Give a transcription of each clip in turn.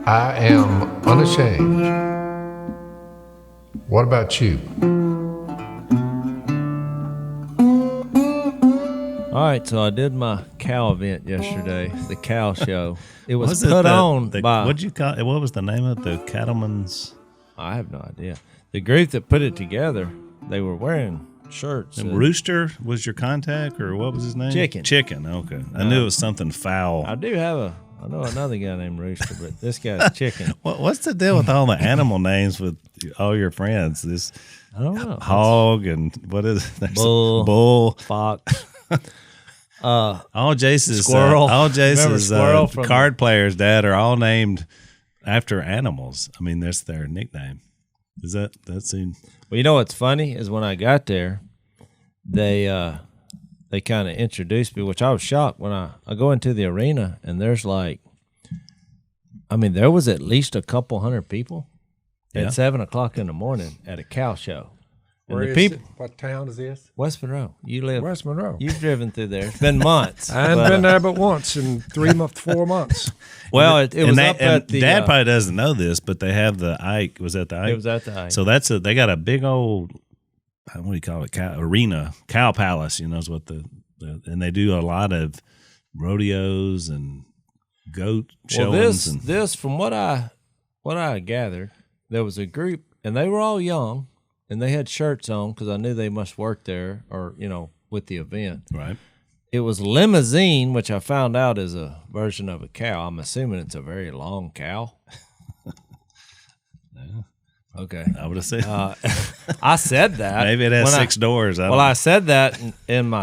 I am unashamed. What about you? All right, so I did my cow event yesterday, the cow show. It was What put on by... What'd you call it? What was the name of it? The Cattlemen's... I have no idea. The group that put it together, they were wearing shirts. And Rooster was your contact, or what was his name? Chicken, okay. I knew it was something foul. I know another guy named Rooster, but this guy's Chicken. What's the deal with all the animal names with all your friends? This I don't know. Hog and what is it? Bull, fox. All Jase's squirrel. Squirrel card players, Dad, are all named after animals. I mean, that's their nickname. Is that seem? Well, you know what's funny is when I got there, they kind of introduced me, which I was shocked when I go into the arena and there's there was at least a couple hundred people at 7 o'clock in the morning at a cow show. Where is it? What town is this? West Monroe. You live West Monroe. You've driven through there. It's been months. I haven't been there but once in 4 months. Well, it was up at the... Dad probably doesn't know this, but they have the Ike. Was that the Ike? It was at the Ike. So they got a big old, what do you call it, arena, cow palace, is what and they do a lot of rodeos and goat showings. Well, this from what I gathered, there was a group, and they were all young, and they had shirts on because I knew they must work there or, with the event. Right. It was limousine, which I found out is a version of a cow. I'm assuming it's a very long cow. Yeah. Okay. I would have said. I said that. Maybe it has 6 doors. I said that when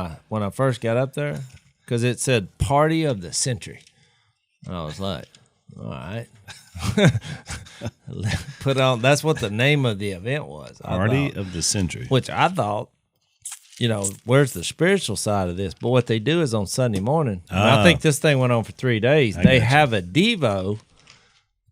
I first got up there because it said Party of the Century. And I was like, all right. Put on. That's what the name of the event was. Party of the Century. Which I thought, where's the spiritual side of this? But what they do is on Sunday morning, and I think this thing went on for 3 days. They have a Devo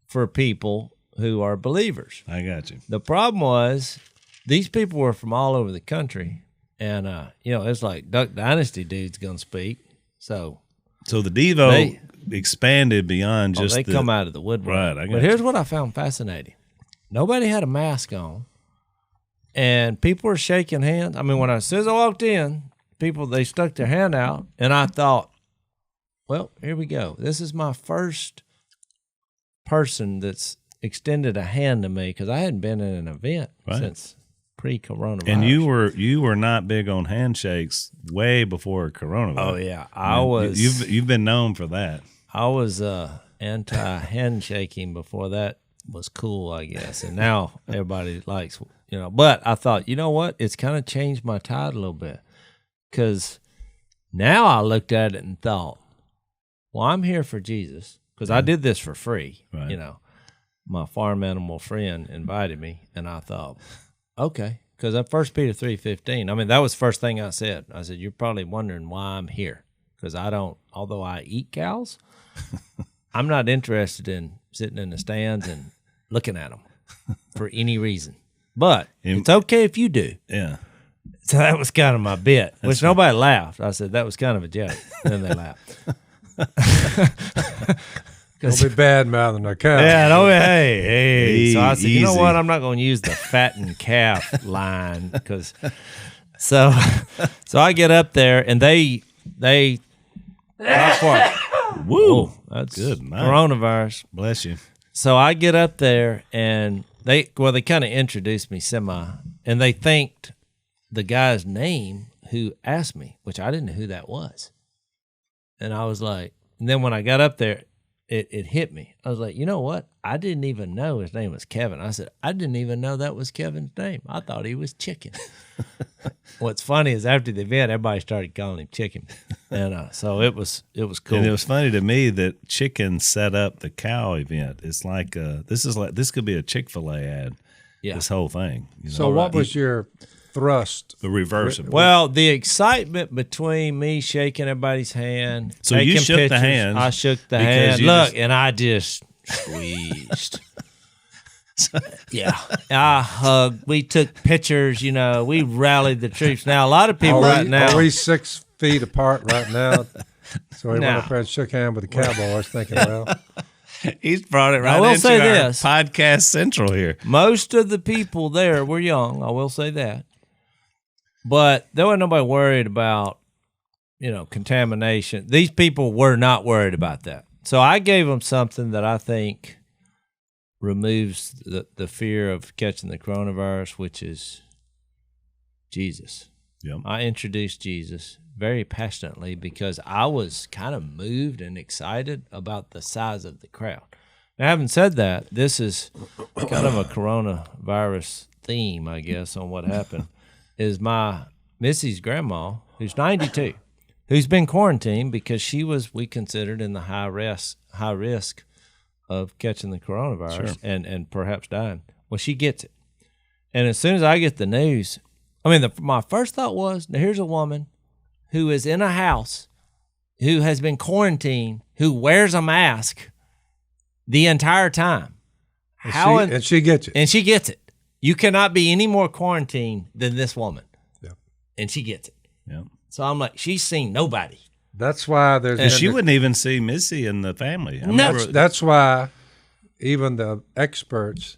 for people who are believers. I got you. The problem was these people were from all over the country, and it's like Dynasty dude's gonna speak. So the Devo expanded beyond just they come out of the woodwork. Right. But here's what I found fascinating: nobody had a mask on, and people were shaking hands. I mean, as soon as I walked in, they stuck their hand out, and I thought, well, here we go. This is my first person that's extended a hand to me because I hadn't been in an event since pre-coronavirus. And you were not big on handshakes way before coronavirus. Oh yeah, I was. You've been known for that. I was anti-handshaking before that was cool, I guess, and now everybody likes But I thought, you know what? It's kind of changed my tide a little bit because now I looked at it and thought, well, I'm here for Jesus because I did this for free. Right. My farm animal friend invited me, and I thought, okay, because at 1 Peter 3:15, that was the first thing I said. I said, you're probably wondering why I'm here because although I eat cows, I'm not interested in sitting in the stands and looking at them for any reason. But it's okay if you do. Yeah. So that was kind of my bit, which nobody laughed. I said, that was kind of a joke. And then they laughed. Don't be bad-mouthing a cow. Yeah, hey. So I said, you know what? I'm not going to use the fattened calf line because. So I get up there and they. Woo, that's good. Man. Coronavirus. Bless you. So I get up there and they kind of introduced me and they thanked the guy's name who asked me, which I didn't know who that was. And I was like, and then when I got up there, it hit me. I was like, you know what? I didn't even know his name was Kevin. I said, I didn't even know that was Kevin's name. I thought he was Chicken. What's funny is after the event, everybody started calling him Chicken. And so it was cool. And it was funny to me that Chicken set up the cow event. It's like this could be a Chick-fil-A ad. Yeah. This whole thing. So what was your thrust? The reverse of it. Well, the excitement between me shaking everybody's hand. So you shook pictures, the hands. I shook the hand. Look, and I just squeezed. Yeah. I hugged. We took pictures, we rallied the troops. Now, a lot of people now. Are we 6 feet apart right now? So he went up there and shook hands with the Cowboys thinking, well. He's brought it right I will into say our this. podcast central here. Most of the people there were young. I will say that. But there wasn't nobody worried about, contamination. These people were not worried about that. So I gave them something that I think removes the fear of catching the coronavirus, which is Jesus. Yep. I introduced Jesus very passionately because I was kind of moved and excited about the size of the crowd. Now, having said that, this is kind of a coronavirus theme, I guess, on what happened, is my Missy's grandma, who's 92, who's been quarantined because we considered in the high risk of catching the coronavirus and perhaps dying. Well, she gets it. And as soon as I get the news, my first thought was, now here's a woman who is in a house, who has been quarantined, who wears a mask the entire time. And she gets it. And she gets it. You cannot be any more quarantined than this woman. Yep. And she gets it. Yep. So I'm like, she's seen nobody. That's why And she wouldn't even see Missy and the family. That's why even the experts,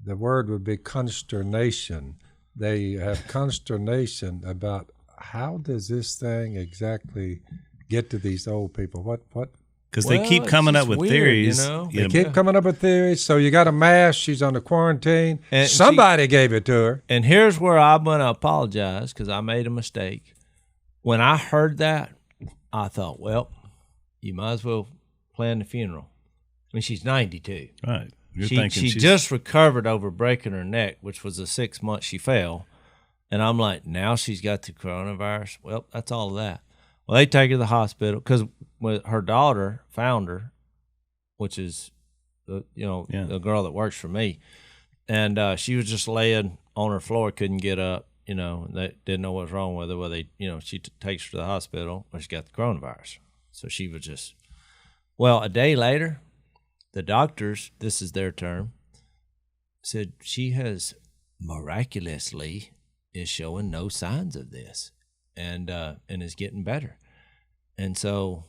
the word would be consternation. They have consternation about how does this thing exactly get to these old people? What? Because they keep coming up with weird, theories. They keep coming up with theories. So you got a mask. She's on the quarantine. And somebody gave it to her. And here's where I'm going to apologize because I made a mistake. When I heard that, I thought, well, you might as well plan the funeral. She's 92. Right. She just recovered over breaking her neck, which was the 6 months she fell. And I'm like, now she's got the coronavirus. Well, that's all of that. Well, they take her to the hospital because her daughter found her, which is, the girl that works for me. And she was just laying on her floor, couldn't get up, they didn't know what was wrong with her. Well, she takes her to the hospital where she got the coronavirus. So she was just, a day later, the doctors, this is their term, said she has miraculously is showing no signs of this and is getting better. And so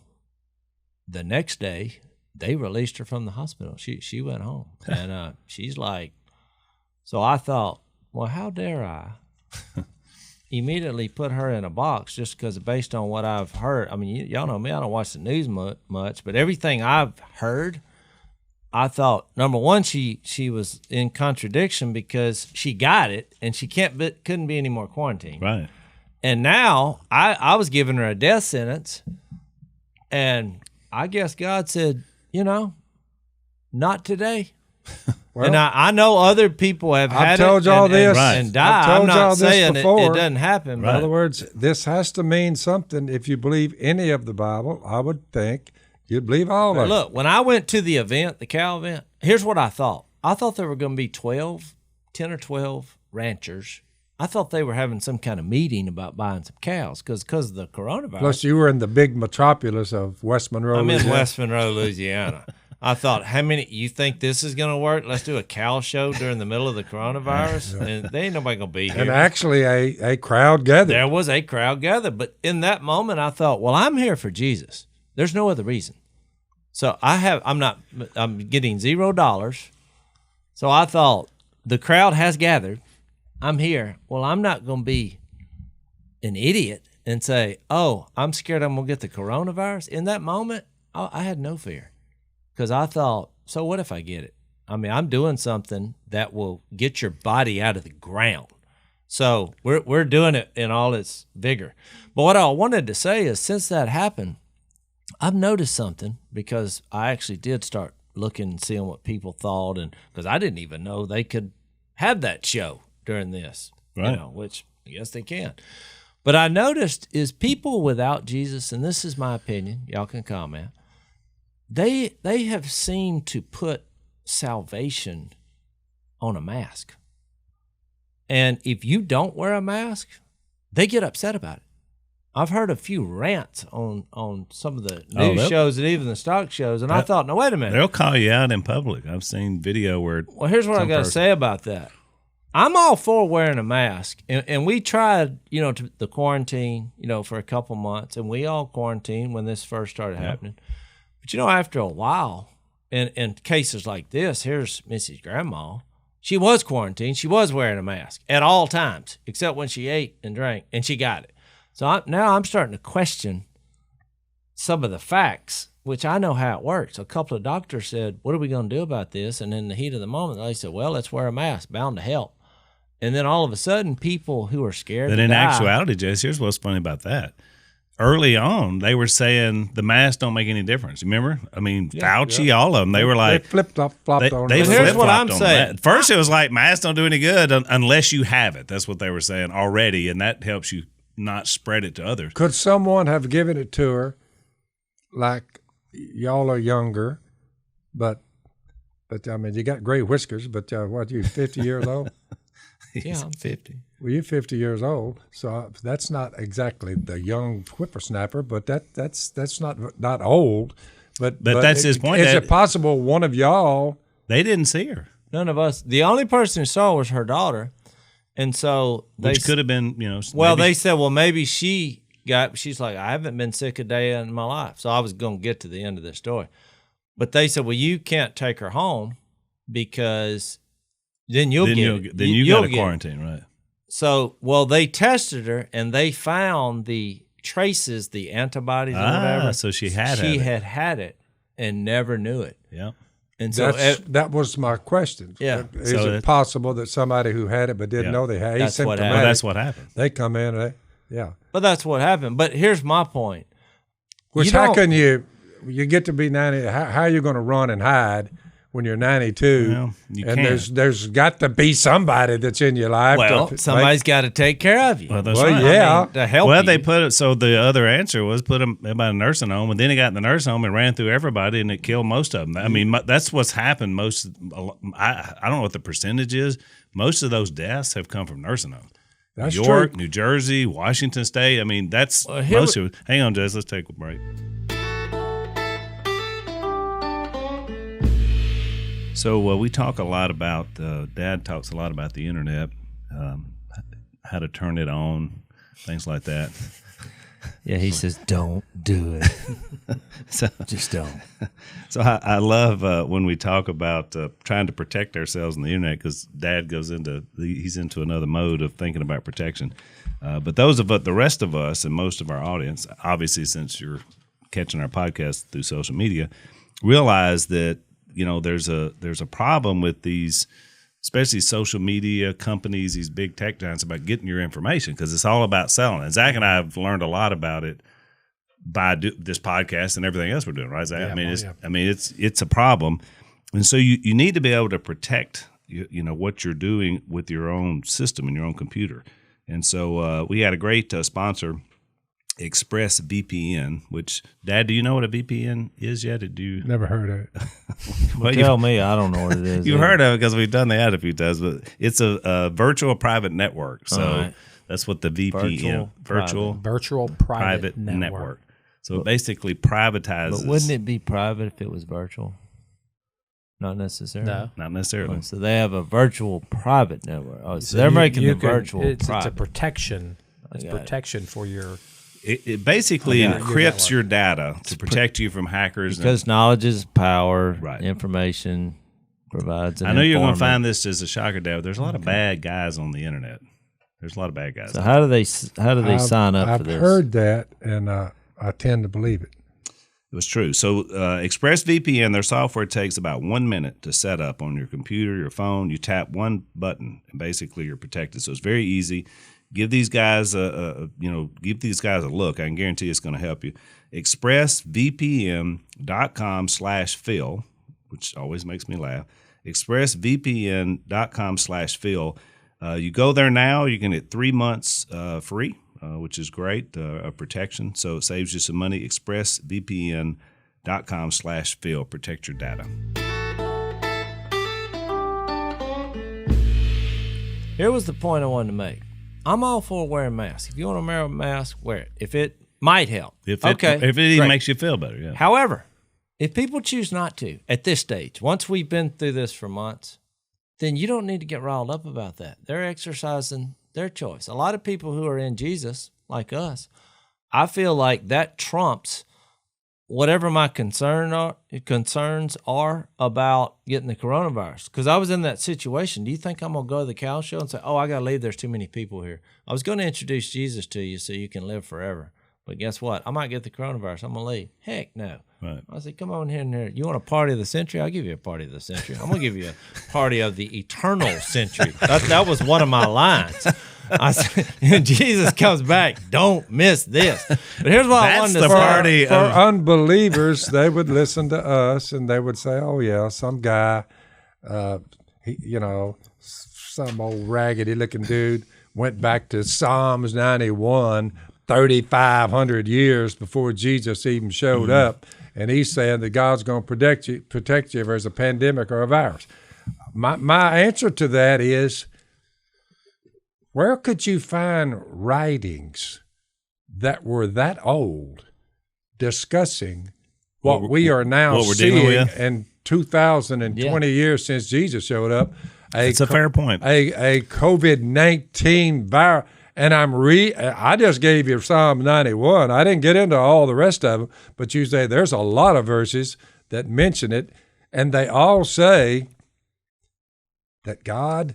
the next day they released her from the hospital. She went home and she's like, so I thought, well, how dare I immediately put her in a box just because based on what I've heard. Y'all know me, I don't watch the news much, but everything I've heard, I thought, number one, she was in contradiction because she got it and she couldn't be any more quarantined. Right. And now I was giving her a death sentence, and I guess God said, not today. Well, and I know other people have had it and died. I'm not saying it doesn't happen. In other words, this has to mean something. If you believe any of the Bible, I would think you'd believe all of it. Look, when I went to the event, the cow event, here's what I thought. I thought there were going to be 10 or 12 ranchers. I thought they were having some kind of meeting about buying some cows because of the coronavirus. Plus, you were in the big metropolis of West Monroe, Louisiana. In West Monroe, Louisiana. I thought, you think this is going to work? Let's do a cow show during the middle of the coronavirus? And there ain't nobody going to be here. And actually, a crowd gathered. There was a crowd gathered. But in that moment, I thought, well, I'm here for Jesus. There's no other reason. So I'm getting $0. So I thought, the crowd has gathered. I'm here. Well, I'm not going to be an idiot and say, oh, I'm scared I'm going to get the coronavirus. In that moment, I had no fear because I thought, so what if I get it? I'm doing something that will get your body out of the ground. So we're doing it in all its vigor. But what I wanted to say is since that happened, I've noticed something because I actually did start looking and seeing what people thought, and because I didn't even know they could have that show during this, right. Which I guess they can. But I noticed is people without Jesus, and this is my opinion, y'all can comment, they have seemed to put salvation on a mask. And if you don't wear a mask, they get upset about it. I've heard a few rants on some of the news shows and even the stock shows, and I thought, no, wait a minute. They'll call you out in public. I've seen video where. Well, here's what I got to say about that. I'm all for wearing a mask, and we tried, the quarantine, for a couple months, and we all quarantined when this first started happening. But after a while, in cases like this, here's Missy's grandma. She was quarantined. She was wearing a mask at all times, except when she ate and drank, and she got it. So now I'm starting to question some of the facts, which I know how it works. A couple of doctors said, what are we going to do about this? And in the heat of the moment, they said, well, let's wear a mask, bound to help. And then all of a sudden, people who are scared But to in die, actuality, Jase, here's what's funny about that. Early on, they were saying the masks don't make any difference. Remember? I mean, Fauci, all of them. They were like, they flip-flopped on they it. Here's what I'm flip-flopped on saying. that. First, it was like masks don't do any good unless you have it. That's what they were saying already, and that helps you not spread it to others. Could someone have given it to her, like y'all are younger, but I mean, you got gray whiskers, but what, you 50 years old? Yeah, I'm 50. Well, you're 50 years old, so that's not exactly the young whippersnapper, but that's not old. But that's his point. Is it possible one of y'all? They didn't see her, None of us. The only person who saw was her daughter. And so which could have been, well, maybe they said, well, maybe she's like, I haven't been sick a day in my life. So I was going to get to the end of this story. But they said, well, you can't take her home because then you'll get got a quarantine, right? So, well, they tested her and they found the traces, the antibodies or whatever. So she had it and never knew it. Yeah. And so that was my question. Yeah. Is So it possible that somebody who had it but didn't know they had it? That's what happened. Well, that's what happened. They come in, but that's what happened. But here's my point. How can you get to be 90? How are you going to run and hide when you're 92? Well, you and can't. there's got to be somebody that's in your life. Well, somebody's got to take care of you. Well, that's Well, right. yeah. I mean, to help Well, you. they put it. So the other answer was put him in a nursing home, and then he got in the nursing home and ran through everybody, and it killed most of them. I mean, that's what's happened. I don't know what the percentage is. Most of those deaths have come from nursing homes. That's New York, true. New Jersey, Washington State. I mean, that's here most of it. Hang on, Jase. Let's take a break. So we talk a lot about, Dad talks a lot about the internet, how to turn it on, things like that. Yeah, he says, don't do it. So Just don't. So I love when we talk about trying to protect ourselves on the internet, because Dad he's into another mode of thinking about protection. But the rest of us and most of our audience, obviously, since you're catching our podcast through social media, realize that there's a problem with these, especially social media companies, these big tech giants, about getting your information, because it's all about selling. And Zach and I have learned a lot about it by this podcast and everything else we're doing, right, Zach? Yeah, I mean, it's a problem, and so you need to be able to protect what you're doing with your own system and your own computer. And so we had a great sponsor, ExpressVPN, which, Dad, do you know what a VPN is yet? Did you? Never heard of it. Well, Tell me, I don't know what it is. You've heard of it because we've done the ad a few times, but it's a virtual private network. So right. that's what the VPN, Virtual private network. So it basically privatizes. But wouldn't it be private if it was virtual? Not necessarily. No. Not necessarily. So they have a virtual private network. Oh, so they're making the virtual It's private. a protection. It's got it. protection for your. It basically encrypts your data to protect you from hackers. Because knowledge is power. Right. Information provides an I know you're going to informant. find this as a shocker, Dad, but there's a lot of bad guys on the internet. There's a lot of bad guys. So how do they sign up for this? I've heard that, and I tend to believe it. It was true. So ExpressVPN, their software takes about 1 minute to set up on your computer, your phone. You tap one button, and basically you're protected. So it's very easy. Give these guys a look. I can guarantee it's going to help you. ExpressVPN.com/Phil, which always makes me laugh. ExpressVPN.com/Phil. You go there now, you can get 3 months free, which is great, of protection. So it saves you some money. ExpressVPN.com/Phil. Protect your data. Here was the point I wanted to make. I'm all for wearing masks. If you want to wear a mask, wear it. If it might help. If it even great. makes you feel better, yeah. However, if people choose not to at this stage, once we've been through this for months, then you don't need to get riled up about that. They're exercising their choice. A lot of people who are in Jesus, like us, I feel like that trumps whatever my concerns are about getting the coronavirus. Because I was in that situation. Do you think I'm going to go to the cow show and say, oh, I got to leave, there's too many people here? I was going to introduce Jesus to you so you can live forever. But guess what? I might get the coronavirus. I'm going to leave. Heck no. Right. I said, come on in here. You want a party of the century? I'll give you a party of the century. I'm going to give you a party of the eternal century. That was one of my lines. I said, when Jesus comes back, don't miss this. But here's what I wanted to say. Party for unbelievers, they would listen to us and they would say, oh, yeah, some guy, some old raggedy-looking dude went back to Psalms 91 3,500 years before Jesus even showed up, and he's saying that God's going to protect you if there's a pandemic or a virus. My answer to that is, where could you find writings that were that old discussing what we are now seeing in 2,020 years since Jesus showed up? It's a fair point. A COVID-19 virus. And I just gave you Psalm 91. I didn't get into all the rest of them, but you say there's a lot of verses that mention it, and they all say that God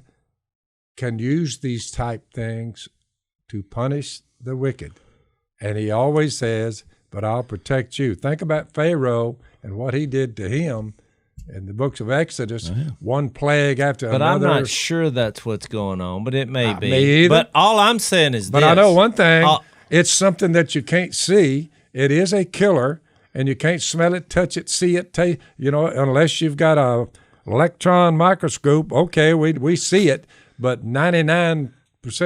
can use these type things to punish the wicked. And he always says, but I'll protect you. Think about Pharaoh and what he did to him in the books of Exodus, one plague after another. But I'm not sure that's what's going on, but it may be. Me either. But all I'm saying is But I know one thing. It's something that you can't see. It is a killer, and you can't smell it, touch it, see it, taste, unless you've got a electron microscope. Okay, we see it, but 99%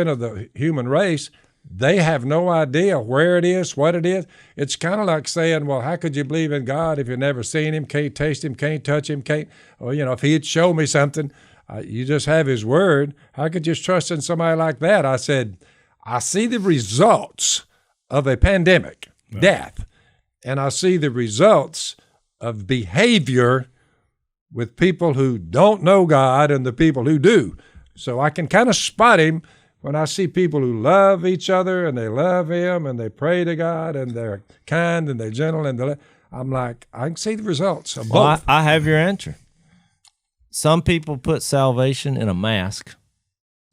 of the human race, they have no idea where it is, what it is. It's kind of like saying, well, how could you believe in God if you've never seen him, can't taste him, can't touch him, if he'd show me something, you just have his word. How could you trust in somebody like that? I said, I see the results of a pandemic, death, and I see the results of behavior with people who don't know God and the people who do. So I can kind of spot him when I see people who love each other and they love him and they pray to God and they're kind and they're gentle I'm like, I can see the results of both. I have your answer. Some people put salvation in a mask.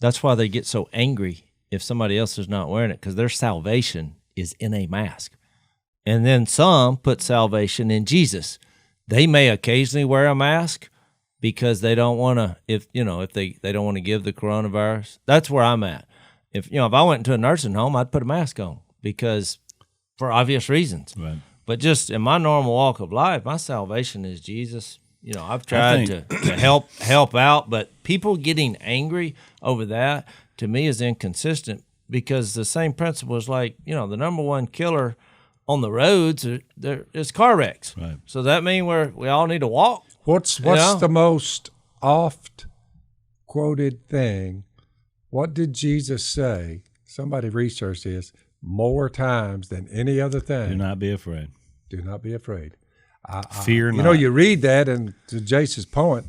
That's why they get so angry if somebody else is not wearing it, because their salvation is in a mask. And then some put salvation in Jesus. They may occasionally wear a mask because they don't want to, if they don't want to give the coronavirus. That's where I'm at. If I went into a nursing home, I'd put a mask on because for obvious reasons. Right. But just in my normal walk of life, my salvation is Jesus. I've tried to help out, but people getting angry over that to me is inconsistent, because the same principle is like, the number one killer on the roads is car wrecks. Right. So that means we all need to walk. What's the most oft quoted thing? What did Jesus say? Somebody researched this more times than any other thing. Do not be afraid. Do not be afraid. Fear not. You read that, and to Jase's point,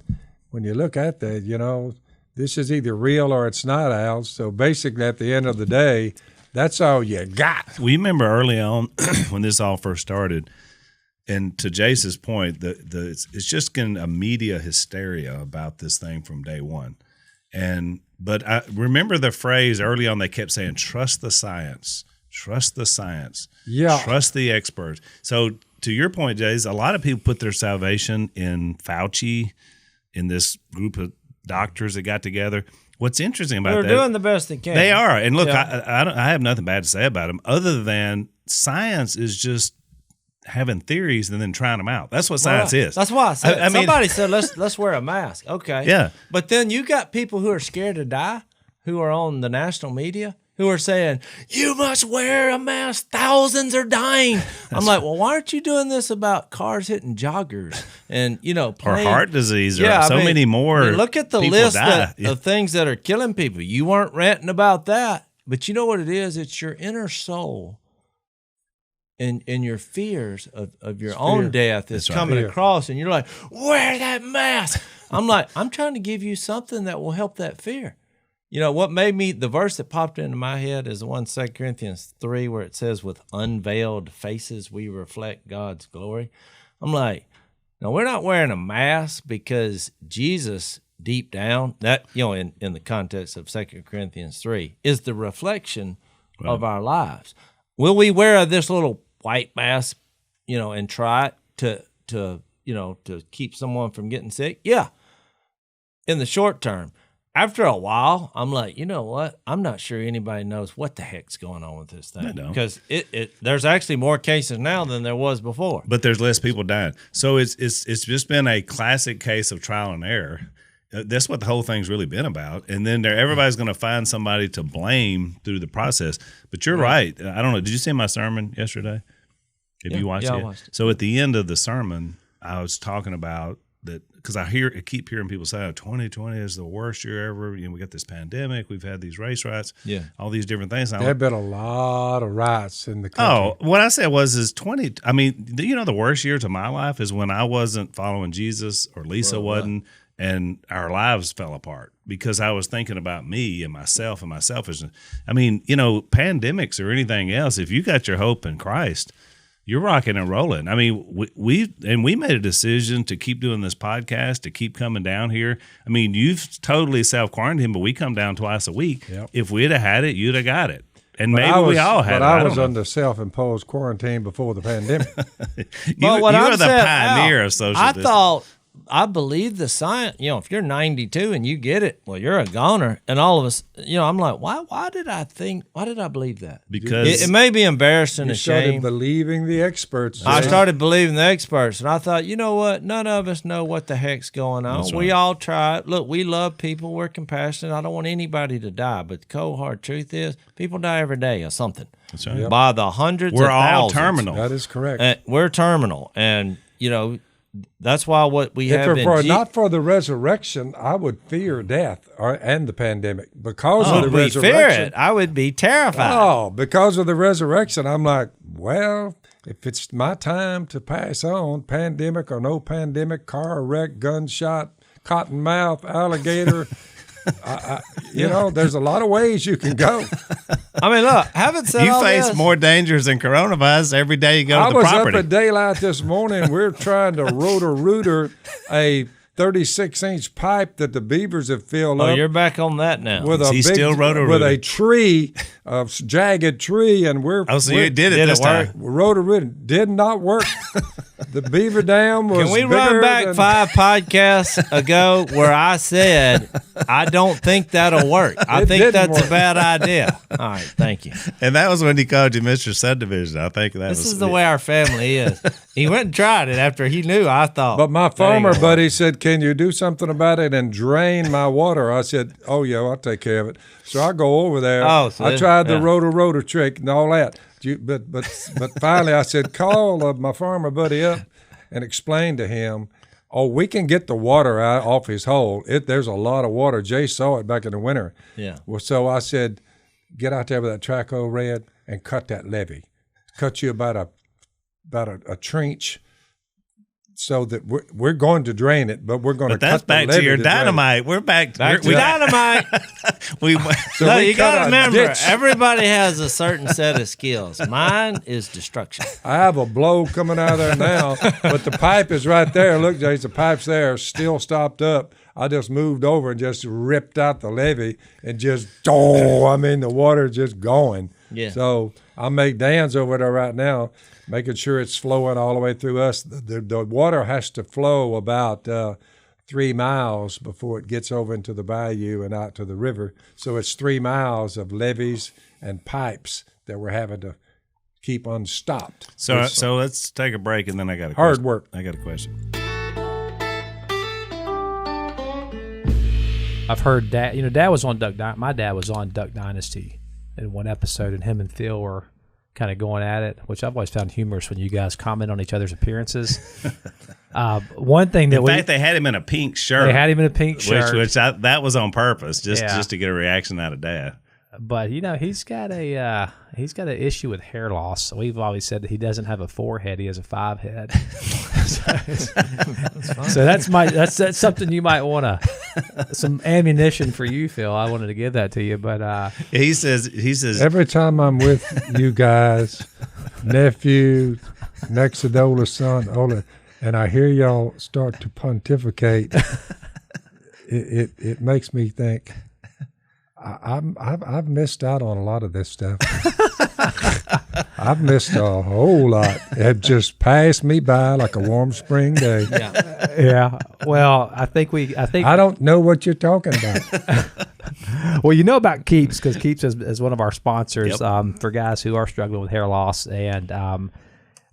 when you look at that, this is either real or it's not, Al. So basically, at the end of the day, that's all you got. We remember early on when this all first started, and to Jase's point, it's just getting a media hysteria about this thing from day one. But I remember the phrase early on, they kept saying, trust the science, trust the science, trust the experts. So to your point, Jase, a lot of people put their salvation in Fauci, in this group of doctors that got together. What's interesting about They're doing the best they can. They are. And look, I have nothing bad to say about them other than science is just having theories and then trying them out. That's what science is. That's why I said somebody said let's wear a mask. Okay. Yeah. But then you got people who are scared to die, who are on the national media, who are saying, you must wear a mask, thousands are dying. I'm like, well, why aren't you doing this about cars hitting joggers and, or heart disease or many more? Look at the list of things that are killing people. You weren't ranting about that, but you know what it is? It's your inner soul and your fears of your own death is coming across, and you're like, wear that mask. I'm like, I'm trying to give you something that will help that fear. You know, what made me, the verse that popped into my head is the one 2 Corinthians 3 where it says, with unveiled faces we reflect God's glory. I'm like, no, we're not wearing a mask because Jesus, deep down, that, you know, in the context of 2 Corinthians 3, is the reflection of our lives. Will we wear this little white mask, you know, and try to you know, to keep someone from getting sick? Yeah, in the short term. After a while, I'm like, you know what? I'm not sure anybody knows what the heck's going on with this thing. Because there's actually more cases now than there was before. But there's less people dying. So it's just been a classic case of trial and error. That's what the whole thing's really been about. And then everybody's going to find somebody to blame through the process. But you're right. I don't know. Did you see my sermon yesterday? Have you watched it? I watched it. So at the end of the sermon, I was talking about that because I keep hearing people say, 2020 is the worst year ever. You know, we got this pandemic. We've had these race riots. Yeah. All these different things. There have been a lot of riots in the country. Oh, what I said was 20. I mean, you know, the worst years of my life is when I wasn't following Jesus or Lisa wasn't. And our lives fell apart because I was thinking about me and myself and my selfishness. I mean, you know, pandemics or anything else, if you got your hope in Christ, you're rocking and rolling. I mean, we made a decision to keep doing this podcast, to keep coming down here. I mean, you've totally self-quarantined, but we come down twice a week. Yep. If we'd have had it, you'd have got it. And maybe we all had it. But I was under self-imposed quarantine before the pandemic. You are the pioneer of social distancing. I believe the science. You know, if you're 92 and you get it, well, you're a goner. And all of us, you know, I'm like, why did I believe that? Because it may be embarrassing and shame. You started believing the experts. I started believing the experts, and I thought, you know what? None of us know what the heck's going on. That's right. We all try. Look, we love people. We're compassionate. I don't want anybody to die. But the cold hard truth is, people die every day of something. That's right. Yep. By the hundreds of thousands. We're all terminal. That is correct. We're terminal, and you know. That's why what we have not for the resurrection, I would fear death and the pandemic because of the resurrection. Fear it. I would be terrified. Oh, because of the resurrection, I'm like, well, if it's my time to pass on, pandemic or no pandemic, car wreck, gunshot, cottonmouth, alligator. You know, there's a lot of ways you can go. I mean, look, haven't said you all face this. more dangers than coronavirus every day you go to the property. I was up at daylight this morning. We're trying to rotor a 36-inch pipe that the beavers have filled up. Oh, you're back on that now. With a tree, a jagged tree, and you did it this time. Rotor did not work. The beaver dam was. Can we run back 5 podcasts ago where I said I don't think that'll work? I think that's a bad idea. All right, thank you. And that was when he called you Mr. Subdivision. I think this is the way our family is. He went and tried it after he knew. I thought, but my farmer buddy said, "Can you do something about it and drain my water?" I said, "Oh yeah, I'll take care of it." So I go over there. I tried the rotor trick and all that. But finally I said, call my farmer buddy up and explain to him, we can get the water out off his hole. There's a lot of water. Jase saw it back in the winter. Yeah. Well, so I said, get out there with that Traco red and cut that levee. Cut you about a trench. So that we're going to drain it, but we're going to cut the levee. But that's back to your dynamite. We're back to dynamite. You got to remember, everybody has a certain set of skills. Mine is destruction. I have a blow coming out of there now, but the pipe is right there. Look, Jase, the pipe's there, still stopped up. I just moved over and just ripped out the levee and the water just going. Yeah. So I make Dan's over there right now, making sure it's flowing all the way through us. The water has to flow about 3 miles before it gets over into the bayou and out to the river. So it's 3 miles of levees and pipes that we're having to keep unstopped. So let's take a break, and then I got a hard question. Work. I got a question. I've heard Dad. You know, Dad was on my dad was on Duck Dynasty in one episode, and him and Phil were kind of going at it, which I've always found humorous when you guys comment on each other's appearances. One thing that in fact, they had him in a pink shirt. They had him in a pink shirt, which that was on purpose, just to get a reaction out of Dad. But he's got an issue with hair loss. We've always said that he doesn't have a 4-head; he has a 5-head. So that's something you might want some ammunition for you, Phil. I wanted to give that to you, but he says every time I'm with you guys, nephew, next to the oldest son, and I hear y'all start to pontificate, it makes me think. I've missed out on a lot of this stuff. I've missed a whole lot. It just passed me by like a warm spring day. Yeah. Well, I think I don't know what you're talking about. Well, you know about Keeps, because Keeps is one of our sponsors for guys who are struggling with hair loss, and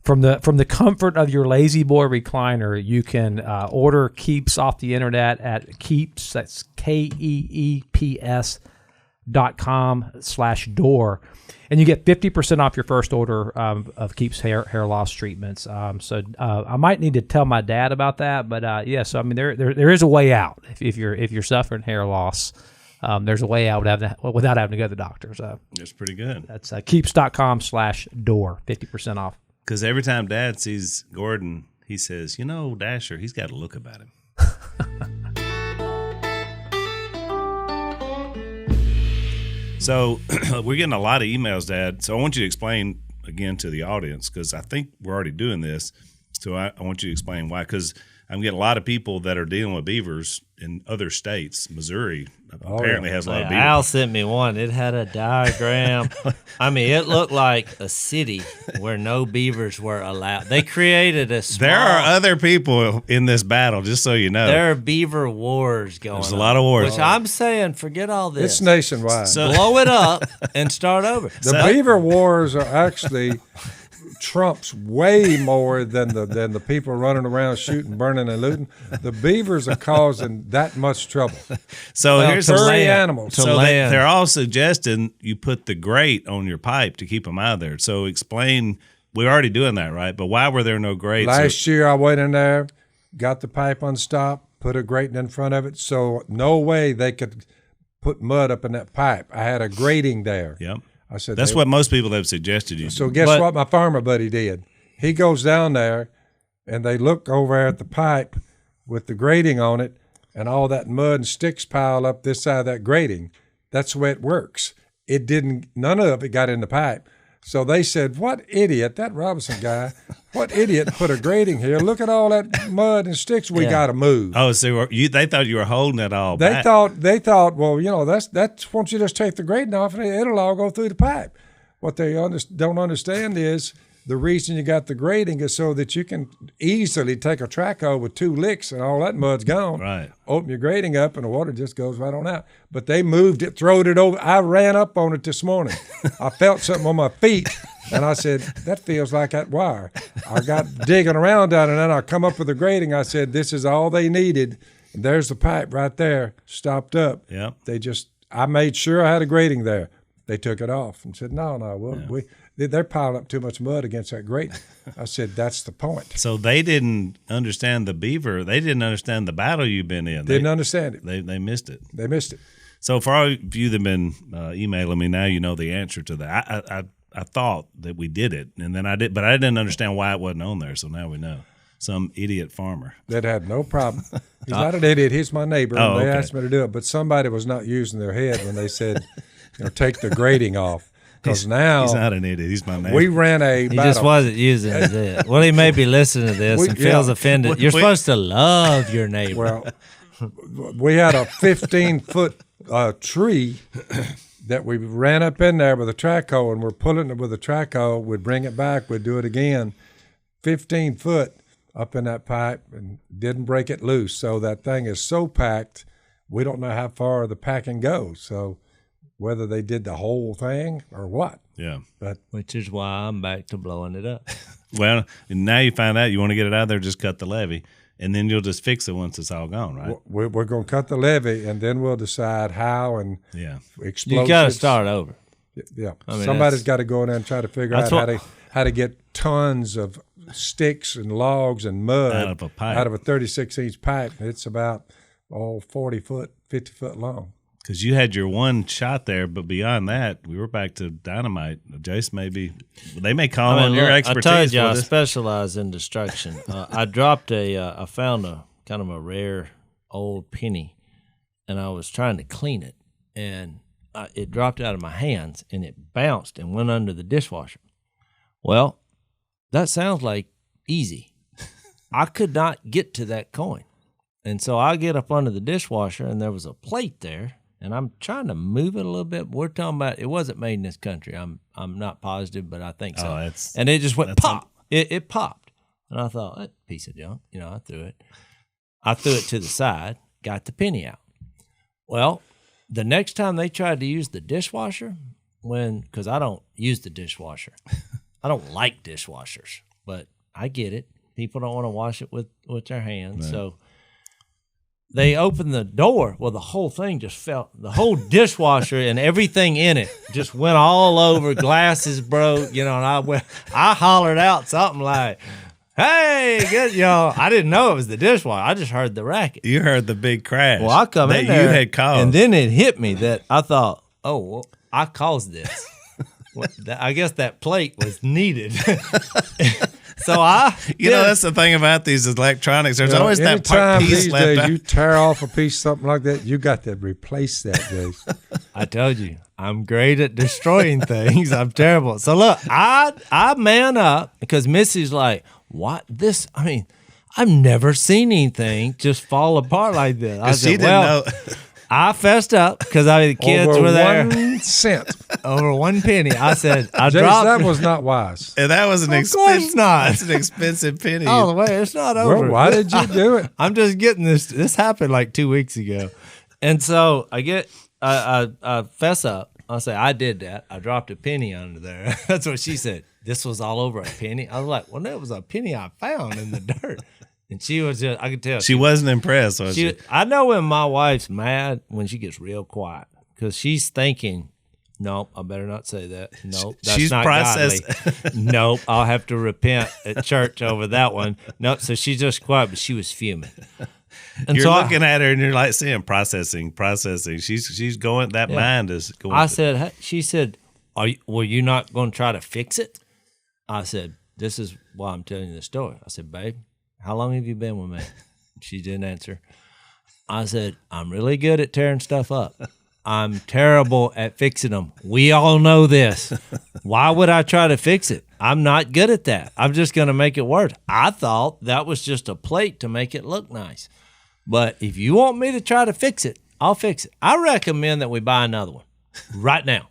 from the comfort of your Lazy Boy recliner, you can order Keeps off the internet at Keeps. That's KEEPS.com/door, and you get 50% off your first order of Keeps hair loss treatments. So I might need to tell my dad about that, but yeah. So I mean, there is a way out if you're suffering hair loss. There's a way out without having to go to the doctor. So it's pretty good. That's Keeps.com/door, 50% off. Because every time Dad sees Gordon, he says, Dasher, he's got a look about him. So we're getting a lot of emails, Dad. So I want you to explain again to the audience, because I think we're already doing this. So I want you to explain why, because I'm getting a lot of people that are dealing with beavers in other states. Missouri apparently has a lot of beavers. Al sent me one. It had a diagram. I mean, it looked like a city where no beavers were allowed. They created a small... There are other people in this battle, just so you know. There are Beaver Wars going on. There's a lot of wars. Which I'm saying, forget all this. It's nationwide. So blow it up and start over. The Beaver Wars are actually... trumps way more than the people running around shooting, burning, and looting. The beavers are causing that much trouble. So here's furry animals. So they're all suggesting you put the grate on your pipe to keep them out of there. So explain. We're already doing that, right? But why were there no grates? Last year I went in there, got the pipe unstopped, put a grate in front of it, so no way they could put mud up in that pipe. I had a grating there. Yep. I said that's what most people have suggested you do. So guess what my farmer buddy did? He goes down there, and they look over at the pipe with the grating on it, and all that mud and sticks pile up this side of that grating. That's the way it works. None of it got in the pipe. So they said, what idiot, that Robertson guy, what idiot put a grating here? Look at all that mud and sticks we got to move. Oh, so they thought you were holding it all back. They thought, well, that's why don't you just take the grating off and it'll all go through the pipe. What they don't understand is the reason you got the grating is so that you can easily take a track hoe with 2 licks and all that mud's gone. Right. Open your grating up and the water just goes right on out. But they moved it, throwed it over. I ran up on it this morning. I felt something on my feet, and I said, that feels like that wire. I got digging around down, and then I come up with the grating. I said, this is all they needed. And there's the pipe right there, stopped up. Yep. I made sure I had a grating there. They took it off and said, no, they're piling up too much mud against that grating. I said, that's the point. So they didn't understand the beaver. They didn't understand the battle you've been in. Didn't understand it. They missed it. They missed it. So for all of you that have been emailing me, now you know the answer to that. I thought that we did it, and then I did, but I didn't understand why it wasn't on there. So now we know. Some idiot farmer that had no problem. He's not an idiot. He's my neighbor. Oh, and they okay. asked me to do it, but somebody was not using their head when they said, take the grating off. Because now he's not an idiot. He's my neighbor. We ran He just wasn't using his head. Well, he may be listening to this and feels offended. You're supposed to love your neighbor. Well, we had a 15-foot tree that we ran up in there with a track hoe, and we're pulling it with a track hoe. We'd bring it back. We'd do it again. 15 foot up in that pipe and didn't break it loose. So that thing is so packed, we don't know how far the packing goes. So whether they did the whole thing or what. Yeah. But which is why I'm back to blowing it up. Well, now you find out you want to get it out of there, just cut the levee, and then you'll just fix it once it's all gone, right? We're going to cut the levee, and then we'll decide how and explosives. You got to start over. Yeah. I mean, somebody's got to go in there and try to figure out how to get tons of sticks and logs and mud out of a pipe. Out of a 36-inch pipe. It's about 40 foot, 50 foot long. Because you had your one shot there, but beyond that, we were back to dynamite. Jase, maybe they may call on your expertise. I told you I this. specialize in destruction. I dropped I found a kind of a rare old penny, and I was trying to clean it, and it dropped out of my hands, and it bounced and went under the dishwasher. Well, that sounds like easy. I could not get to that coin, and so I get up under the dishwasher, and there was a plate there. And I'm trying to move it a little bit. We're talking about it wasn't made in this country. I'm not positive, but I think so. And it just went pop. It popped. And I thought, that piece of junk. I threw it. I threw it to the side, got the penny out. Well, the next time they tried to use the dishwasher, because I don't use the dishwasher. I don't like dishwashers, but I get it. People don't want to wash it with their hands. Right. So they opened the door. Well, the whole thing just fell. The whole dishwasher and everything in it just went all over. Glasses broke, and I hollered out something like, "Hey, good, I didn't know it was the dishwasher. I just heard the racket. You heard the big crash. Well, I come in there, you had caused. And then it hit me that I thought, oh, well, I caused this. I guess that plate was needed. So that's the thing about these electronics. There's always that piece left out. You tear off a piece, something like that, you got to replace that, Jase. I told you, I'm great at destroying things. I'm terrible. So look, I man up because Missy's like, what? This? I mean, I've never seen anything just fall apart like this. I said, know. I fessed up because the kids over were there. 1 cent. Over 1 penny. I said, Jase, dropped. That was not wise. And that was an expensive. Of course not. That's an expensive penny. Oh, wait, it's not over. Well, why did you do it? I'm just getting this. This happened like 2 weeks ago, and so I fess up. I say I did that. I dropped a penny under there. That's what she said. This was all over a penny. I was like, well, that was a penny I found in the dirt. And she was just, I could tell. She wasn't impressed, was she? I know when my wife's mad, when she gets real quiet, because she's thinking, nope, I better not say that. Nope, that's she's not processed. godly. Nope, I'll have to repent at church over that one. Nope, so she's just quiet, but she was fuming. And you're so looking at her and you're like saying processing. She's going, that mind is going. I said, hey, she said, were you not going to try to fix it? I said, this is why I'm telling you the story. I said, babe, how long have you been with me? She didn't answer. I said, I'm really good at tearing stuff up. I'm terrible at fixing them. We all know this. Why would I try to fix it? I'm not good at that. I'm just going to make it worse. I thought that was just a plate to make it look nice. But if you want me to try to fix it, I'll fix it. I recommend that we buy another one right now.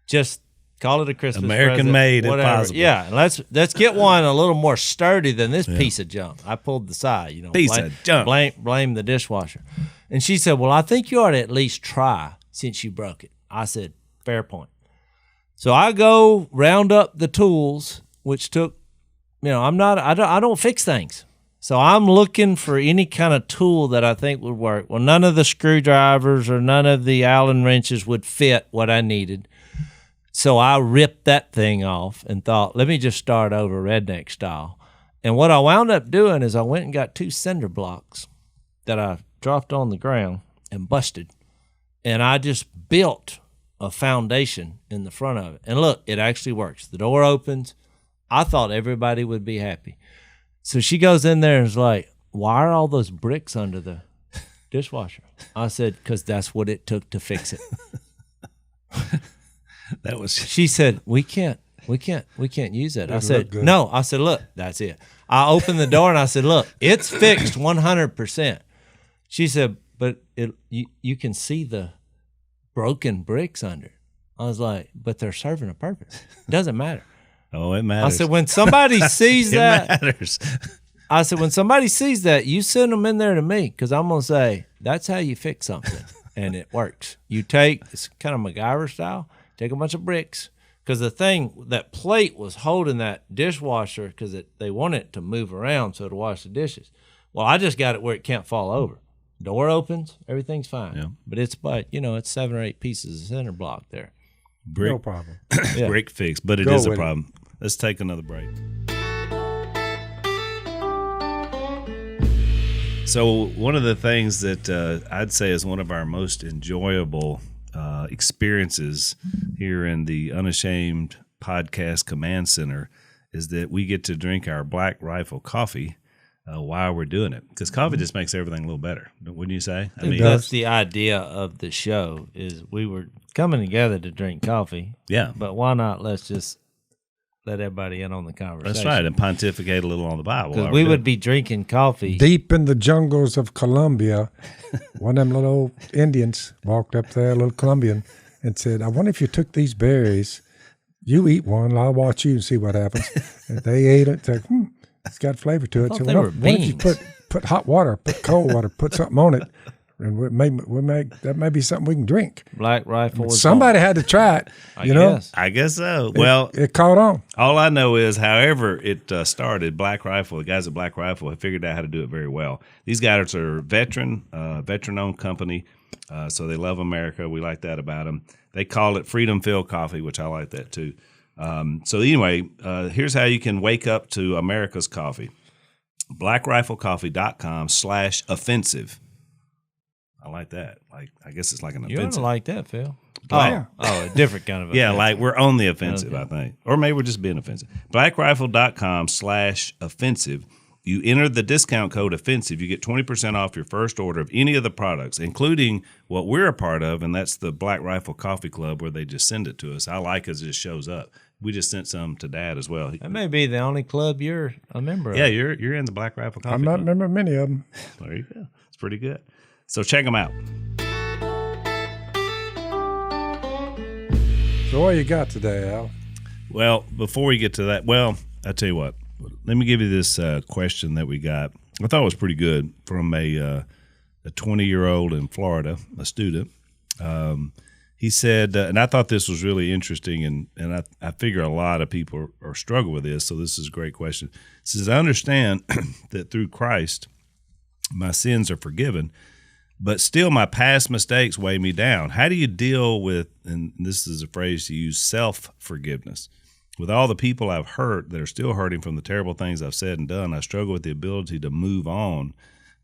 Just call it a Christmas American present, made, if whatever. possible. Yeah, let's get one a little more sturdy than this piece of junk. I pulled the side, Piece of junk. Blame the dishwasher. And she said, well, I think you ought to at least try since you broke it. I said, fair point. So I go round up the tools, which took, I don't fix things. So I'm looking for any kind of tool that I think would work. Well, none of the screwdrivers or none of the Allen wrenches would fit what I needed. So I ripped that thing off and thought, let me just start over redneck style. And what I wound up doing is I went and got 2 cinder blocks that I dropped on the ground and busted. And I just built a foundation in the front of it. And look, it actually works. The door opens. I thought everybody would be happy. So she goes in there and is like, why are all those bricks under the dishwasher? I said, because that's what it took to fix it. She said, we can't use that. I said, no. I said, look, that's it. I opened the door and I said, look, it's fixed 100%. She said, but you can see the broken bricks under it. I was like, but they're serving a purpose. It doesn't matter. Oh, it matters. I said, when somebody sees that, it matters. I said, when somebody sees that, you send them in there to me because I'm going to say, that's how you fix something. And it works. You take, it's kind of MacGyver style, take a bunch of bricks. Because that plate was holding that dishwasher because they want it to move around so to wash the dishes. Well, I just got it where it can't fall over. Door opens, everything's fine. Yeah. But it's 7 or 8 pieces of cinder block there. No problem. Yeah. Brick fix, but it is a problem. Let's take another break. So one of the things that I'd say is one of our most enjoyable experiences here in the Unashamed Podcast Command Center is that we get to drink our Black Rifle coffee while we're doing it, because coffee just makes everything a little better, wouldn't you say? I mean, that's the idea of the show, is we were coming together to drink coffee. Yeah. But why not let's just let everybody in on the conversation? That's right, and pontificate a little on the Bible. Because we would be drinking coffee. Deep in the jungles of Colombia, one of them little old Indians walked up there, a little Colombian, and said, I wonder if you took these berries, you eat one, I'll watch you and see what happens. And they ate it, said, it's got flavor to it. I So thought they were what if you beans. put hot water, put cold water, put something on it, and that may be something we can drink. Black Rifle was Somebody had to try it, you know? guess. I guess so. Well, It caught on. all I know is, however it started, Black Rifle, the guys at Black Rifle have figured out how to do it very well. These guys are veteran-owned company, so they love America. We like that about them. They call it Freedom Filled Coffee, which I like that too. So anyway, here's how you can wake up to America's coffee. BlackRifleCoffee.com/offensive. I like that. Like, I guess it's like an You offensive. don't like that, Phil. Black- Oh, a different kind of Yeah, offensive. like we're on the offensive, Okay. I think. Or maybe we're just being offensive. BlackRifle.com/offensive. You enter the discount code offensive. You get 20% off your first order of any of the products, including what we're a part of, and that's the Black Rifle Coffee Club, where they just send it to us. I like it just shows up. We just sent some to Dad as well. That may be the only club you're a member of. Yeah, you're in the Black Rifle Coffee I'm not Club. remember many of them. There you go. It's pretty good. So check them out. So what you got today, Al? Well, before we get to that, I tell you what. Let me give you this question that we got. I thought it was pretty good from a 20-year-old in Florida, a student. He said, and I thought this was really interesting, and I figure a lot of people are struggle with this, so this is a great question. It says, I understand that through Christ, my sins are forgiven, but still my past mistakes weigh me down. How do you deal with, and this is a phrase to use, self-forgiveness? With all the people I've hurt that are still hurting from the terrible things I've said and done, I struggle with the ability to move on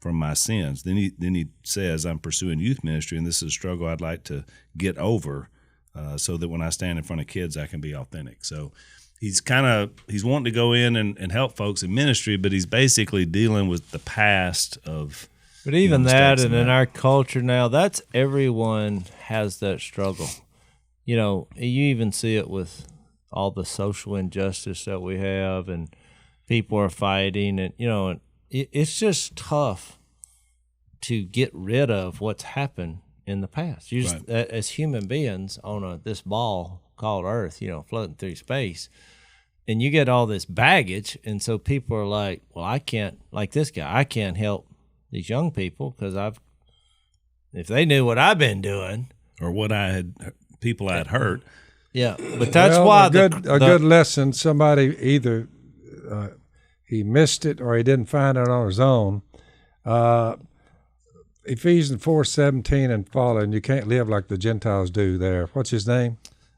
from my sins. Then he says, I'm pursuing youth ministry, and this is a struggle I'd like to get over so that when I stand in front of kids, I can be authentic. So he's wanting to go in and help folks in ministry, but he's basically dealing with the past of. But even mistakes that, and and in that. our culture now, that's everyone has that struggle. You know, you even see it with all the social injustice that we have, and people are fighting, and it's just tough to get rid of what's happened in the past. You just, as human beings on this ball called Earth, floating through space, and you get all this baggage, and so people are like, well, I can't, like this guy, I can't help these young people because if they knew what I've been doing, or what people I'd hurt. yeah. But that's Well, why a good lesson. Somebody either he missed it or he didn't find it on his own. Ephesians 4:17 and following. You can't live like the Gentiles do. There. What's his name?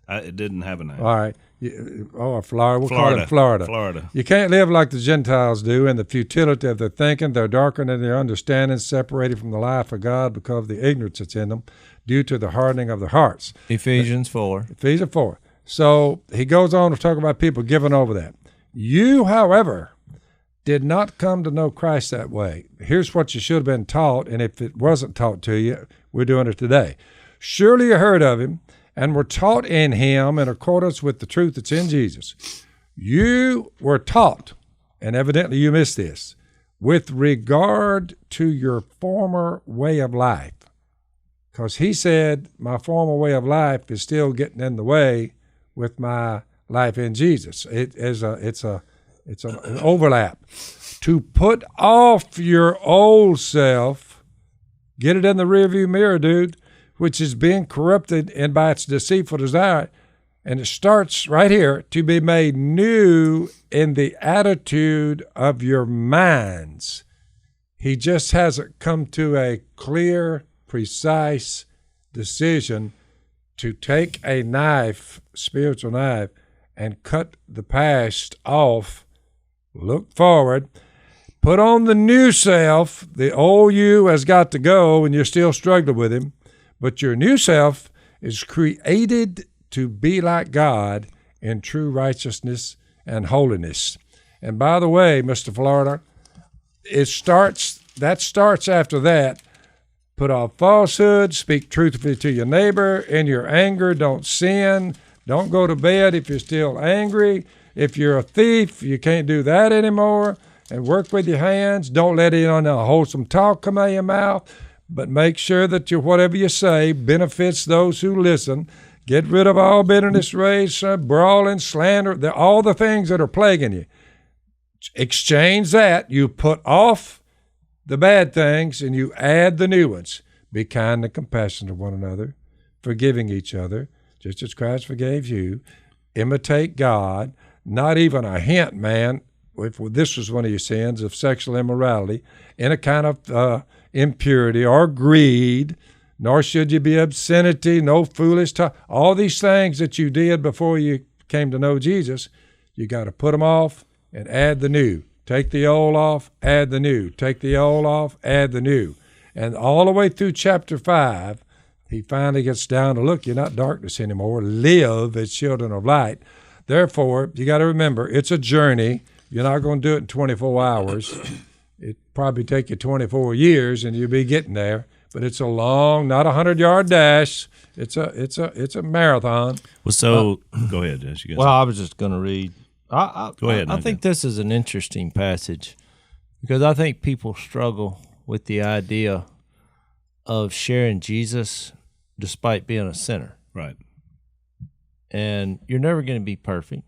It didn't have a name. All right. Florida. We'll call him Florida. Florida. You can't live like the Gentiles do in the futility of their thinking. They're darkened in their understanding, separated from the life of God because of the ignorance that's in them due to the hardening of their hearts. Ephesians 4. Ephesians 4. So he goes on to talk about people giving over that. You, however, did not come to know Christ that way. Here's what you should have been taught, and if it wasn't taught to you, we're doing it today. Surely you heard of him and were taught in him in accordance with the truth that's in Jesus. You were taught, and evidently you missed this, with regard to your former way of life. Because he said, my former way of life is still getting in the way with my life in Jesus. It's an overlap. To put off your old self, get it in the rearview mirror, dude, which is being corrupted and by its deceitful desire. And it starts right here, to be made new in the attitude of your minds. He just hasn't come to a clear, precise decision to take a knife, spiritual knife, and cut the past off, look forward. Put on the new self. The old you has got to go, and you're still struggling with him. But your new self is created to be like God in true righteousness and holiness. And by the way, Mr. Florida, that starts after that. Put off falsehood, speak truthfully to your neighbor. In your anger, don't sin. Don't go to bed if you're still angry. If you're a thief, you can't do that anymore. And work with your hands. Don't let any unwholesome talk come out of your mouth, but make sure that whatever you say benefits those who listen. Get rid of all bitterness, rage, brawling, slander, all the things that are plaguing you. Exchange that. You put off the bad things and you add the new ones. Be kind and compassionate to one another, forgiving each other, just as Christ forgave you. Imitate God. Not even a hint, man. If this was one of your sins of sexual immorality, any kind of impurity or greed, nor should you be obscenity, no foolish talk. All these things that you did before you came to know Jesus, you got to put them off and add the new. Take the old off, add the new. Take the old off, add the new. And all the way through chapter 5, he finally gets down to, look, you're not darkness anymore. Live as children of light. Therefore, you got to remember, it's a journey. You're not going to do it in 24 hours. It probably take you 24 years, and you'll be getting there. But it's a long, not 100-yard dash. It's a marathon. Well, so go ahead, Jase. Well, I was just going to read. Go ahead. I think this is an interesting passage because I think people struggle with the idea of sharing Jesus despite being a sinner. Right. And you're never going to be perfect.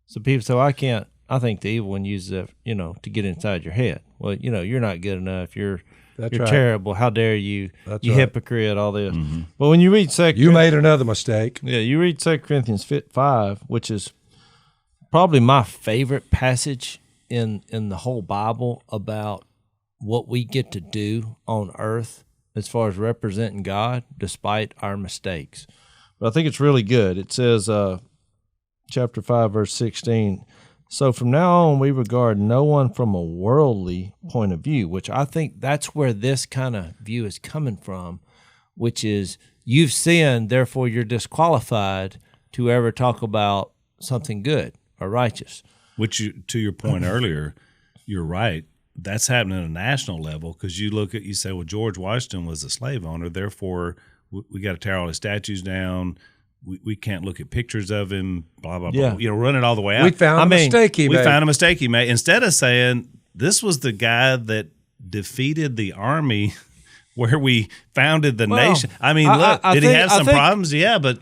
So people say, I can't. I think the evil one uses it, to get inside your head. Well, you're not good enough. You're right. Terrible. How dare you? That's you right. Hypocrite, all this. Mm-hmm. But when you read 2 You made another mistake. Yeah, you read 2 Corinthians 5, which is probably my favorite passage in the whole Bible about what we get to do on earth as far as representing God despite our mistakes. But I think it's really good. It says, chapter 5, verse 16, so from now on we regard no one from a worldly point of view, which I think that's where this kind of view is coming from, which is you've sinned, therefore you're disqualified to ever talk about something good or righteous. Which, to your point earlier, you're right. That's happening at a national level because you say, well, George Washington was a slave owner, therefore we got to tear all his statues down. We can't look at pictures of him, blah, blah, blah. Yeah. Run it all the way out. We found a mistake he made. We found a mistake he made. Instead of saying, this was the guy that defeated the army where we founded the nation. I mean, look, did he have some problems? Yeah, but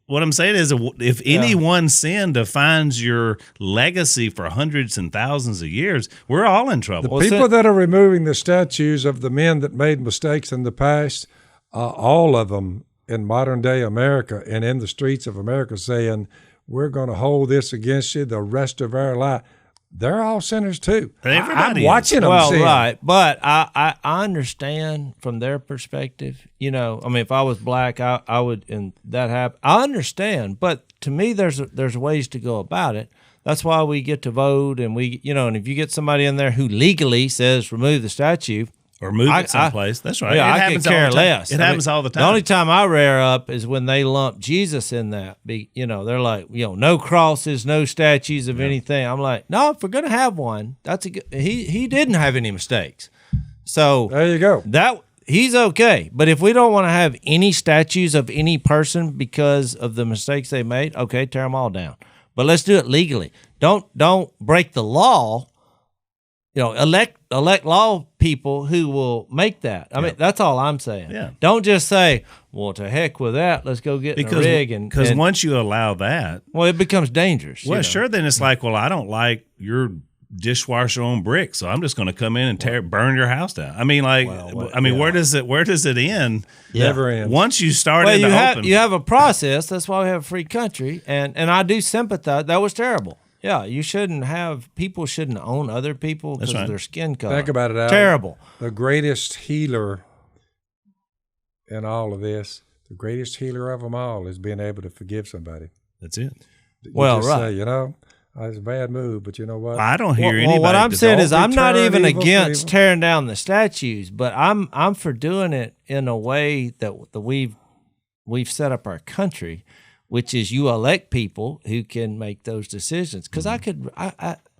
what I'm saying is if any one sin defines your legacy for hundreds and thousands of years, we're all in trouble. The people that are removing the statues of the men that made mistakes in the past, all of them in modern day America and in the streets of America saying, we're going to hold this against you the rest of our life. They're all sinners too. Everybody I'm watching them sin. Right. But I understand from their perspective, if I was black, I would, and that happened. I understand, but to me, there's ways to go about it. That's why we get to vote, and and if you get somebody in there who legally says remove the statue, or move it someplace. That's right. Yeah, it I could care less. It happens all the time. The only time I rear up is when they lump Jesus in that. They're like, no crosses, no statues of anything. I'm like, no, if we're gonna have one, that's a good. He didn't have any mistakes, so there you go. That he's okay. But if we don't want to have any statues of any person because of the mistakes they made, okay, tear them all down. But let's do it legally. Don't break the law. Elect law people who will make that. I mean, that's all I'm saying. Yeah. Don't just say, well, to heck with that. Let's go get in a rig. Because once you allow that. Well, it becomes dangerous. Well, sure. Then it's like, well, I don't like your dishwasher on brick, so I'm just going to come in and burn your house down. I mean, where does it end? Never ends. Once you start in the open. You have a process. That's why we have a free country. And I do sympathize. That was terrible. Yeah, people shouldn't own other people because of their skin color. Think about it, Al. Terrible. The greatest healer in all of this, the greatest healer of them all is being able to forgive somebody. That's it. You just say, It's a bad move, but you know what? I don't hear anybody. Well, what I'm saying is, I'm not even evil for against evil. tearing down the statues, but I'm for doing it in a way that we've set up our country, which is you elect people who can make those decisions. Because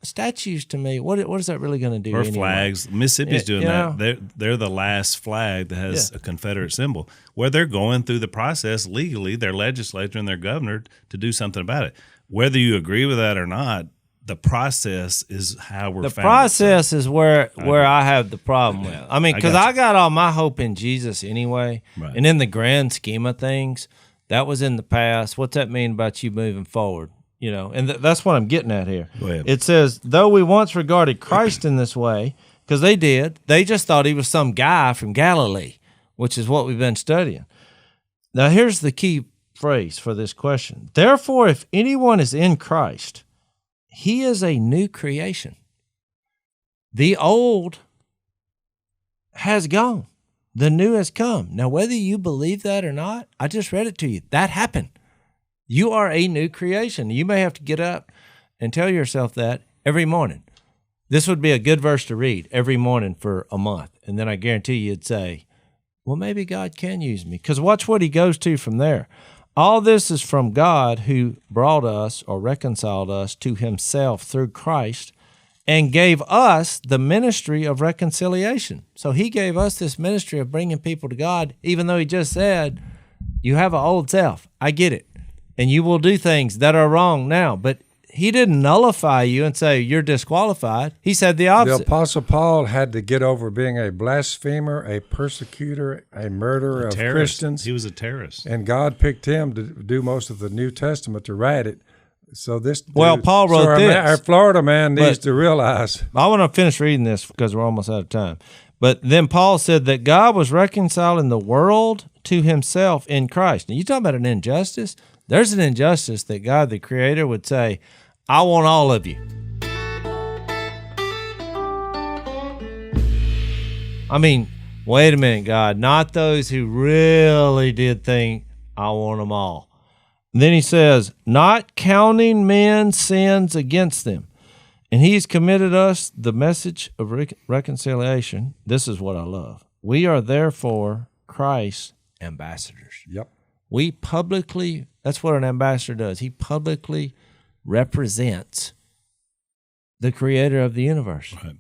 statues to me, what is that really going to do? Or anyway? flags. Mississippi's doing that. They're the last flag that has a Confederate symbol, where they're going through the process legally, their legislature and their governor, to do something about it. Whether you agree with that or not, the process is how we're. The founded. process is where I have the problem with. I mean, because I got all my hope in Jesus anyway, Right. and in the grand scheme of things, that was in the past. What's that mean about you moving forward? You know, and that's what I'm getting at here. Go ahead. It says, though we once regarded Christ in this way, because they did, they just thought he was some guy from Galilee, which is what we've been studying. Now, here's the key phrase for this question. Therefore, if anyone is in Christ, he is a new creation. The old has gone. The new has come. Now, whether you believe that or not, I just read it to you. That happened. You are a new creation. You may have to get up and tell yourself that every morning. This would be a good verse to read every morning for a month. And then I guarantee you'd say, well, maybe God can use me. Because watch what he goes to from there. All this is from God, who brought us or reconciled us to himself through Christ and gave us the ministry of reconciliation. So he gave us this ministry of bringing people to God, even though he just said, you have an old self. I get it. And you will do things that are wrong now. But he didn't nullify you and say you're disqualified. He said the opposite. The Apostle Paul had to get over being a blasphemer, a persecutor, a murderer of Christians. He was a terrorist. And God picked him to do most of the New Testament, to write it. So this Well, Paul wrote our this. Our Florida man needs to realize. I want to finish reading this because we're almost out of time. But then Paul said that God was reconciling the world to himself in Christ. Now, you talking about an injustice? There's an injustice that God, the Creator, would say, I want all of you. I mean, wait a minute, God, not those who really did think, I want them all. And then he says, not counting men's sins against them. And he's committed us the message of reconciliation. This is what I love. We are therefore Christ's ambassadors. Yep. We publicly, that's what an ambassador does. He publicly represents the creator of the universe. Right.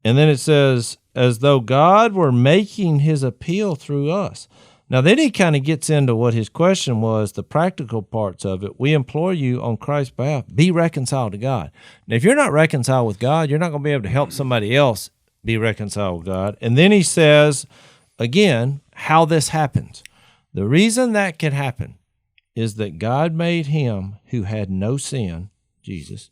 And then it says, as though God were making his appeal through us. Now, then he kind of gets into what his question was, the practical parts of it. We implore you on Christ's behalf, be reconciled to God. Now, if you're not reconciled with God, you're not going to be able to help somebody else be reconciled with God. And then he says, again, how this happens. The reason that can happen is that God made him who had no sin, Jesus,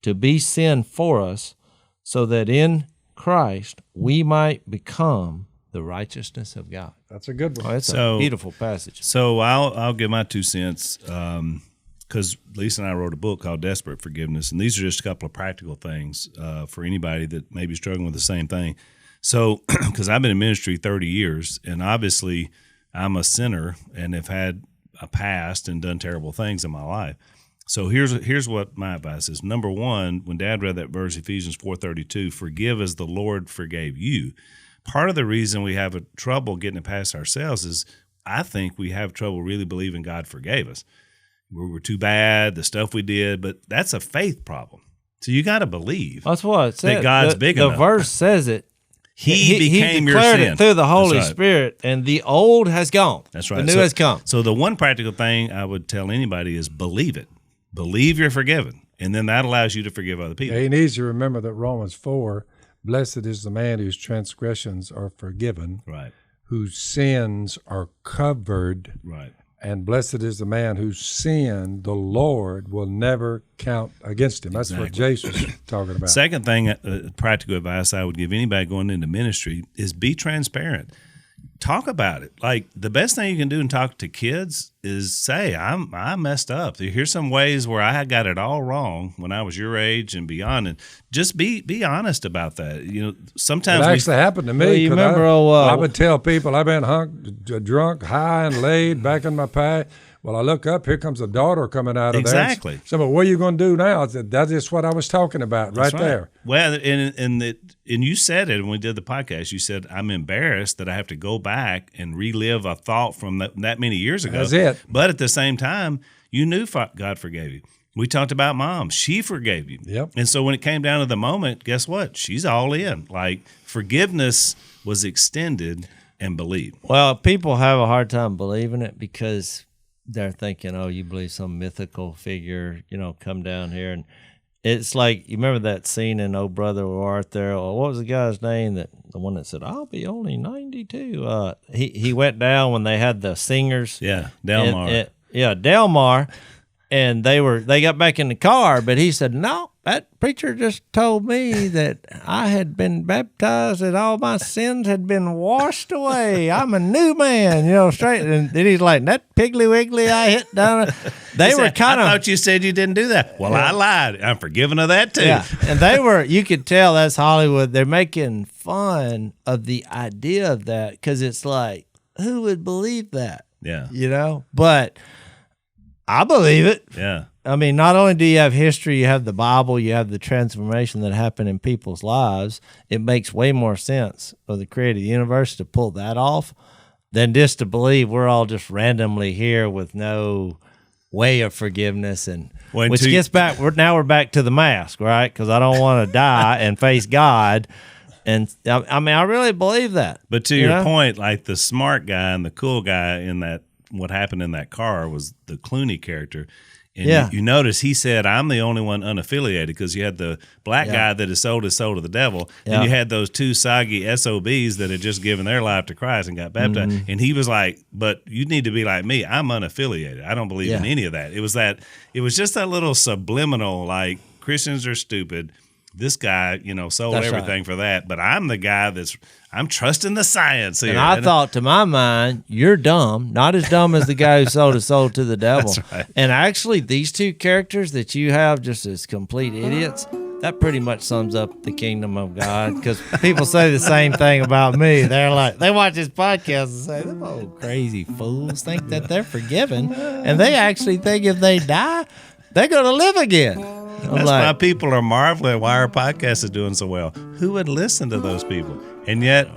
to be sin for us, so that in Christ we might become the righteousness of God. That's a good one. Oh, it's a beautiful passage. So I'll give my 2 cents because Lisa and I wrote a book called Desperate Forgiveness, and these are just a couple of practical things for anybody that may be struggling with the same thing. So, because I've been in ministry 30 years, and obviously I'm a sinner and have had a past and done terrible things in my life. So here's what my advice is. Number one, when Dad read that verse, Ephesians 4:32, forgive as the Lord forgave you. Part of the reason we have trouble getting it past ourselves is I think we have trouble really believing God forgave us. We were too bad, the stuff we did, but that's a faith problem. So you got to believe. That's what it said. That God's big enough. The verse says it. He became your declared sin. it through the Holy That's right. Spirit, and the old has gone. That's right. The new has come. So the one practical thing I would tell anybody is believe it. Believe you're forgiven, and then that allows you to forgive other people. He needs to remember that Romans 4, blessed is the man whose transgressions are forgiven, Right. whose sins are covered, Right. and blessed is the man whose sin the Lord will never count against him. That's what Jase was talking about. Second thing, practical advice I would give anybody going into ministry is be transparent. Talk about it. Like the best thing you can do and talk to kids is say, I messed up. Here's some ways where I got it all wrong when I was your age and beyond. And just be honest about that. You know, sometimes It actually happened to me. Well, you 'cause remember, I would tell people I've been drunk, high, and laid back in my past. Well, I look up, here comes a daughter coming out of Exactly. there. So, but what are you going to do now? I said, that is what I was talking about right there. Well, and you said it when we did the podcast. You said, I'm embarrassed that I have to go back and relive a thought from that many years ago. That's it. But at the same time, you knew God forgave you. We talked about Mom. She forgave you. Yep. And so when it came down to the moment, guess what? She's all in. Like, forgiveness was extended and believed. Well, people have a hard time believing it because they're thinking, oh, you believe some mythical figure, come down here. And it's like, you remember that scene in Oh Brother Where Art Thou? Or what was the guy's name, the one that said, I'll be only 92? He went down when they had the singers. Yeah, Delmar. Delmar. And they got back in the car, but he said, no, that preacher just told me that I had been baptized, that all my sins had been washed away. I'm a new man, straight. And then he's like, that Piggly Wiggly I hit down. They were kind of. I thought you said you didn't do that. Well, I lied. I'm forgiven of that too. Yeah. And you could tell that's Hollywood. They're making fun of the idea of that because it's like, who would believe that? Yeah. But I believe it. Yeah. I mean, not only do you have history, you have the Bible, you have the transformation that happened in people's lives. It makes way more sense for the creator of the universe to pull that off than just to believe we're all just randomly here with no way of forgiveness. And which gets back, we're back to the mask, right? Because I don't want to die and face God. And I mean, I really believe that. But to your point, like the smart guy and the cool guy in that, what happened in that car was the Clooney character. And you notice he said, I'm the only one unaffiliated, because you had the black guy that has sold his soul to the devil. And you had those two soggy SOBs that had just given their life to Christ and got baptized. Mm-hmm. And he was like, but you need to be like me. I'm unaffiliated. I don't believe in any of that. It was just that little subliminal, like, Christians are stupid. This guy, sold everything for that. But I'm the guy I'm trusting the science here. And I thought, to my mind, you're dumb. Not as dumb as the guy who sold his soul to the devil. That's right. And actually, these two characters that you have just as complete idiots, that pretty much sums up the kingdom of God. Because people say the same thing about me. They're like, they watch this podcast and say, them old crazy fools think that they're forgiven. And they actually think if they die, they're going to live again. That's why people are marveling why our podcast is doing so well. Who would listen to those people? And yet,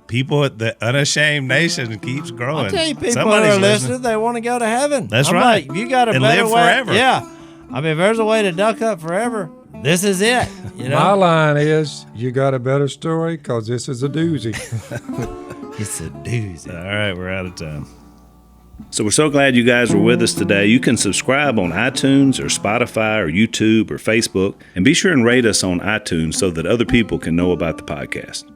people at the Unashamed Nation keeps growing. I'll tell you, people who are listening, they want to go to heaven. That's right. Like, you got a and better live way. forever. Yeah. I mean, if there's a way to duck up forever, this is it. My line is, you got a better story, because this is a doozy. It's a doozy. All right, we're out of time. So we're so glad you guys were with us today. You can subscribe on iTunes or Spotify or YouTube or Facebook, and be sure and rate us on iTunes so that other people can know about the podcast.